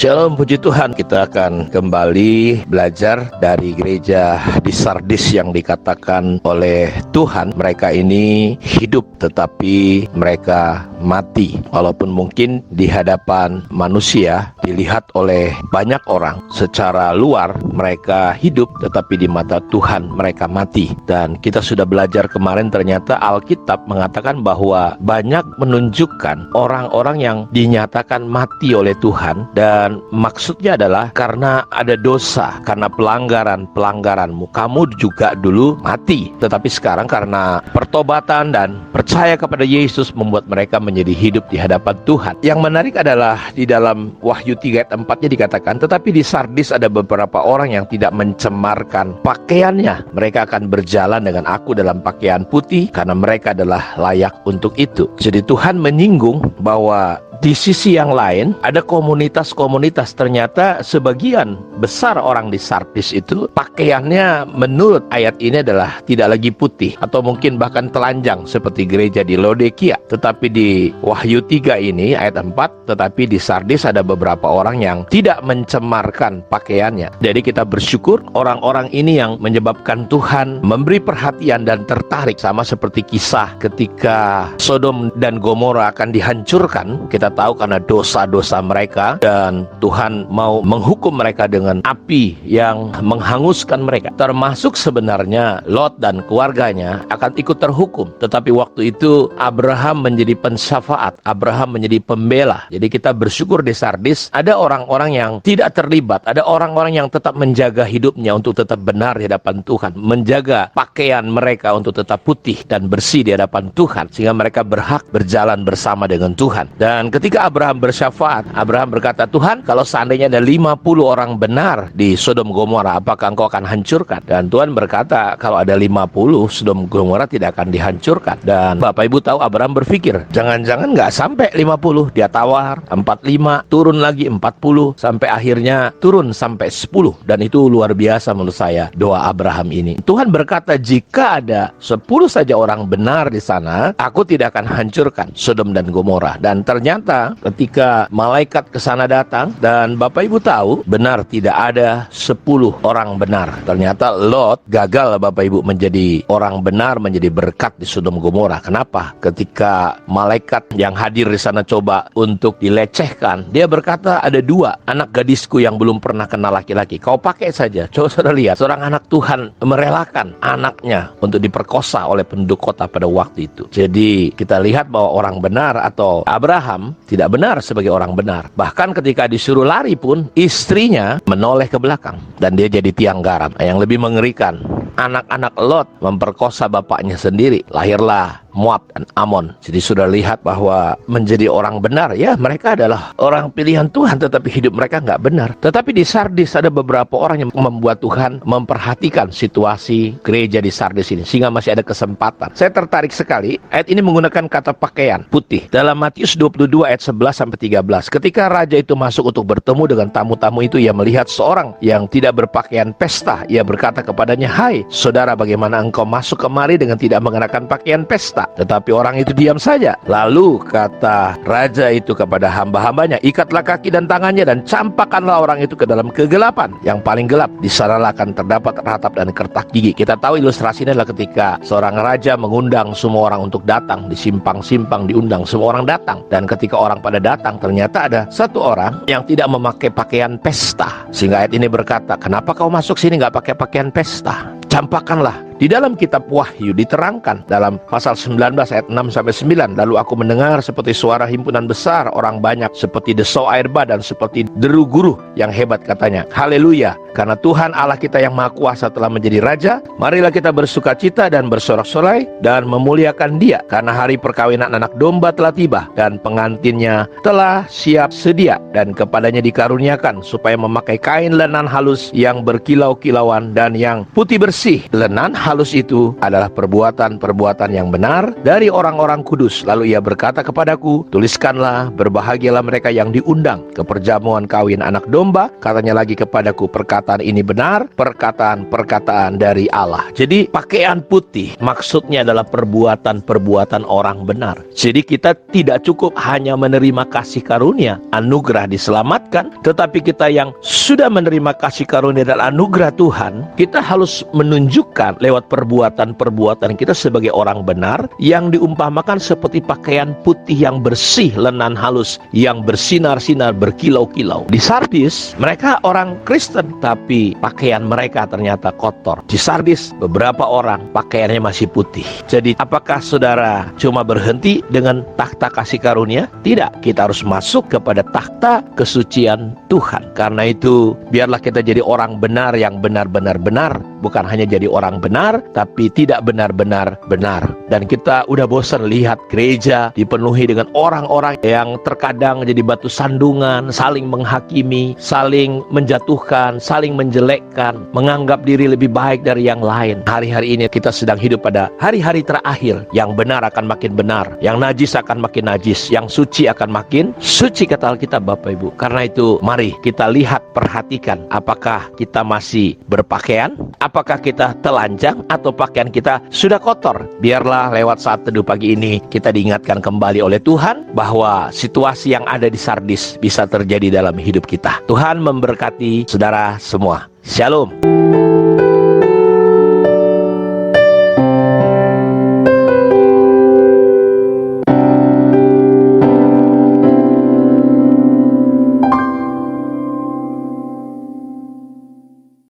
Shalom, puji Tuhan. Kita akan kembali belajar dari gereja di Sardis yang dikatakan oleh Tuhan, mereka ini hidup tetapi mereka mati. Walaupun mungkin di hadapan manusia dilihat oleh banyak orang secara luar mereka hidup, tetapi di mata Tuhan mereka mati. Dan kita sudah belajar kemarin, ternyata Alkitab mengatakan bahwa banyak menunjukkan orang-orang yang dinyatakan mati oleh Tuhan, dan maksudnya adalah karena ada dosa, karena pelanggaranmu. Kamu juga dulu mati, tetapi sekarang karena pertobatan dan percaya kepada Yesus membuat mereka menjadi hidup di hadapan Tuhan. Yang menarik adalah di dalam Wahyu 3 ayat 4-nya dikatakan, tetapi di Sardis ada beberapa orang yang tidak mencemarkan pakaiannya. Mereka akan berjalan dengan aku dalam pakaian putih, karena mereka adalah layak untuk itu. Jadi Tuhan menyinggung bahwa di sisi yang lain ada komunitas-komunitas. Ternyata sebagian besar orang di Sardis itu pakaiannya menurut ayat ini adalah tidak lagi putih, atau mungkin bahkan telanjang seperti gereja di Laodikia. Tetapi di Wahyu 3 ini ayat 4, tetapi di Sardis ada beberapa orang yang tidak mencemarkan pakaiannya. Jadi kita bersyukur orang-orang ini yang menyebabkan Tuhan memberi perhatian dan tertarik, sama seperti kisah ketika Sodom dan Gomora akan dihancurkan. Kita tahu karena dosa-dosa mereka, dan Tuhan mau menghukum mereka dengan api yang menghanguskan mereka. Termasuk sebenarnya Lot dan keluarganya akan ikut terhukum. Tetapi waktu itu Abraham menjadi pensyafaat, Abraham menjadi pembela. Jadi kita bersyukur di Sardis ada orang-orang yang tidak terlibat, ada orang-orang yang tetap menjaga hidupnya untuk tetap benar di hadapan Tuhan, menjaga pakaian mereka untuk tetap putih dan bersih di hadapan Tuhan, sehingga mereka berhak berjalan bersama dengan Tuhan. Dan ketika Abraham bersyafaat, Abraham berkata, Tuhan, kalau seandainya ada 50 orang benar di Sodom Gomora, apakah engkau akan hancurkan? Dan Tuhan berkata, kalau ada 50, Sodom Gomora tidak akan dihancurkan. Dan Bapak Ibu tahu, Abraham berpikir, jangan-jangan nggak sampai 50. Dia tawar 45, turun lagi 40, sampai akhirnya turun sampai 10. Dan itu luar biasa menurut saya, doa Abraham ini. Tuhan berkata, jika ada 10 saja orang benar di sana, aku tidak akan hancurkan Sodom dan Gomora. Dan ternyata ketika malaikat ke sana datang, dan Bapak Ibu tahu, benar tidak ada 10 orang benar. Ternyata Lot gagal, Bapak Ibu, menjadi orang benar, menjadi berkat di Sodom Gomora. Kenapa? Ketika malaikat yang hadir di sana coba untuk dilecehkan, dia berkata, ada 2 anak gadisku yang belum pernah kenal laki-laki, kau pakai saja. Coba saudara lihat, seorang anak Tuhan merelakan anaknya untuk diperkosa oleh penduduk kota pada waktu itu. Jadi kita lihat bahwa orang benar atau Abraham tidak benar sebagai orang benar. Bahkan ketika disuruh lari pun, istrinya menoleh ke belakang dan dia jadi tiang garam. Yang lebih mengerikan, anak-anak Lot memperkosa bapaknya sendiri. Lahirlah Moab dan Amon. Jadi sudah lihat bahwa menjadi orang benar, ya mereka adalah orang pilihan Tuhan, tetapi hidup mereka nggak benar. Tetapi di Sardis ada beberapa orang yang membuat Tuhan memperhatikan situasi gereja di Sardis ini, sehingga masih ada kesempatan. Saya tertarik sekali, ayat ini menggunakan kata pakaian putih. Dalam Matius 22 ayat 11-13, ketika raja itu masuk untuk bertemu dengan tamu-tamu itu, ia melihat seorang yang tidak berpakaian pesta. Ia berkata kepadanya, hai saudara, bagaimana engkau masuk kemari dengan tidak mengenakan pakaian pesta? Tetapi orang itu diam saja. Lalu kata raja itu kepada hamba-hambanya, ikatlah kaki dan tangannya dan campakkanlah orang itu ke dalam kegelapan yang paling gelap. Di sanalah akan terdapat ratap dan kertak gigi. Kita tahu ilustrasinya adalah ketika seorang raja mengundang semua orang untuk datang. Di simpang-simpang diundang, semua orang datang. Dan ketika orang pada datang, ternyata ada satu orang yang tidak memakai pakaian pesta. Sehingga ayat ini berkata, kenapa kau masuk sini nggak pakai pakaian pesta? Campakkanlah. Di dalam kitab Wahyu diterangkan dalam pasal 19 ayat 6-9, lalu aku mendengar seperti suara himpunan besar orang banyak, seperti desau air bah dan seperti deru guru yang hebat, katanya, haleluya, karena Tuhan Allah kita yang Maha Kuasa telah menjadi Raja. Marilah kita bersukacita dan bersorak-sorai dan memuliakan Dia, karena hari perkawinan anak domba telah tiba dan pengantinnya telah siap sedia, dan kepadanya dikaruniakan supaya memakai kain lenan halus yang berkilau-kilauan dan yang putih bersih. Lenan halus itu adalah perbuatan-perbuatan yang benar dari orang-orang kudus. Lalu ia berkata kepadaku, tuliskanlah, berbahagialah mereka yang diundang ke perjamuan kawin anak domba. Katanya lagi kepadaku, perkataanmu perkataan ini benar, perkataan-perkataan dari Allah. Jadi pakaian putih maksudnya adalah perbuatan-perbuatan orang benar. Jadi kita tidak cukup hanya menerima kasih karunia, anugerah diselamatkan, tetapi kita yang sudah menerima kasih karunia dan anugerah Tuhan, kita harus menunjukkan lewat perbuatan-perbuatan kita sebagai orang benar yang diumpamakan seperti pakaian putih yang bersih, lenan halus, yang bersinar-sinar, berkilau-kilau. Di Sardis, mereka orang Kristen, tapi pakaian mereka ternyata kotor. Di Sardis, beberapa orang pakaiannya masih putih. Jadi, apakah saudara cuma berhenti dengan takhta kasih karunia? Tidak, kita harus masuk kepada takhta kesucian Tuhan. Karena itu, biarlah kita jadi orang benar yang benar-benar benar. Bukan hanya jadi orang benar, tapi tidak benar-benar benar. Dan kita udah bosan lihat gereja dipenuhi dengan orang-orang yang terkadang jadi batu sandungan, saling menghakimi, saling menjatuhkan, saling menjelekkan, menganggap diri lebih baik dari yang lain. Hari-hari ini kita sedang hidup pada hari-hari terakhir. Yang benar akan makin benar, yang najis akan makin najis, yang suci akan makin suci, kata Alkitab, Bapak Ibu. Karena itu mari kita lihat, perhatikan, apakah kita masih berpakaian, apakah kita telanjang, atau pakaian kita sudah kotor. Biarlah lewat saat teduh pagi ini kita diingatkan kembali oleh Tuhan bahwa situasi yang ada di Sardis bisa terjadi dalam hidup kita. Tuhan memberkati saudara semua. Shalom.